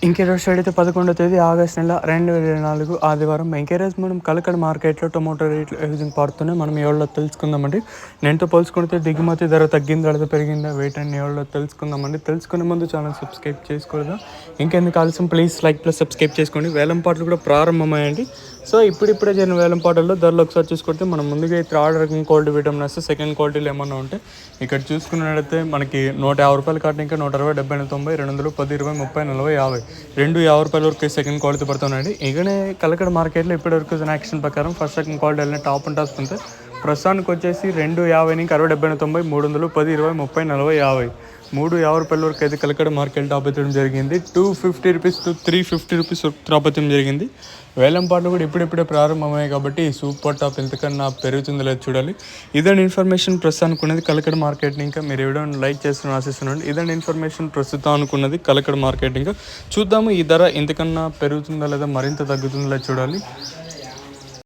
ఇంకీరోజు side అయితే 11వ తేదీ August నెల 2024 ఆదివారం. ఇంకీరోజు మనం కలకడ మార్కెట్లో టొమాటో రేట్లు ఏ విధంగా పడుతున్నాయి మనం ఎవరిలో తెలుసుకుందామండి. నేనుతో పోల్చుకుంటే దిగుమతి ధర తగ్గిందా లేదా పెరిగిందా వెయిట్ అని ఎవరిలో తెలుసుకుందామండి. తెలుసుకునే ముందు ఛానల్ సబ్స్క్రైబ్ చేసుకోలేదా? ఇంకెందుకు ఆలస్యం, ప్లీజ్ లైక్ ప్లస్ సబ్స్క్రైబ్ చేసుకోండి. వేలం పాటలు కూడా ప్రారంభమయ్యండి. సో ఇప్పుడిప్పుడే జరిగిన వేలం పాటల్లో ధరలు ఒకసారి చూసుకుంటే మనం ముందుగా థర్డ్ రకం క్వాలిటీ విటమిన్ వస్తే సెకండ్ క్వాలిటీలు ఏమన్నా ఉంటే ఇక్కడ చూసుకున్నట్లయితే మనకి 150 రూపాయలు కాటన్ ఇంకా 160, 70, 90, 200, 10, 20, 30, 40, 50 50 వరకు సెకండ్ క్వాలిటీ పడుతున్నాయండి. ఇకనే కలకడ మార్కెట్లో ఇప్పటివరకు యాక్షన్ ప్రకారం ఫస్ట్ సెకండ్ క్వాలిటీ వెళ్ళిన టాప్ అండ్ టాప్స్ ఉంటే ప్రస్తుతానికి వచ్చేసి 250 నుంచి 60, 70, 90, 300, 10, 20, 30, 40, 50 350 వరకు అయితే కలకడ మార్కెట్ టాప్ ఎత్తడం జరిగింది. 250 రూపీస్ టు 350 రూపీస్ టాప్ ఎత్తడం జరిగింది. వేలం పాటలు కూడా ఇప్పుడిప్పుడే ప్రారంభమయ్యాయి కాబట్టి సూపర్ టాప్ ఎంతకన్నా పెరుగుతుందో లేదు చూడాలి. ఇదండి ఇన్ఫర్మేషన్ ప్రస్తుతం అనుకున్నది కలకడ మార్కెట్. ఇంకా మీరు వీడియోని లైక్ చేస్తున్న ఆశిస్తున్నాను. ఇదండి ఇన్ఫర్మేషన్ ప్రస్తుతం అనుకున్నది కలకడ మార్కెట్. ఇంకా చూద్దాము ఈ ధర ఎంతకన్నా పెరుగుతుందా లేదా మరింత తగ్గుతుందో లేదు చూడాలి.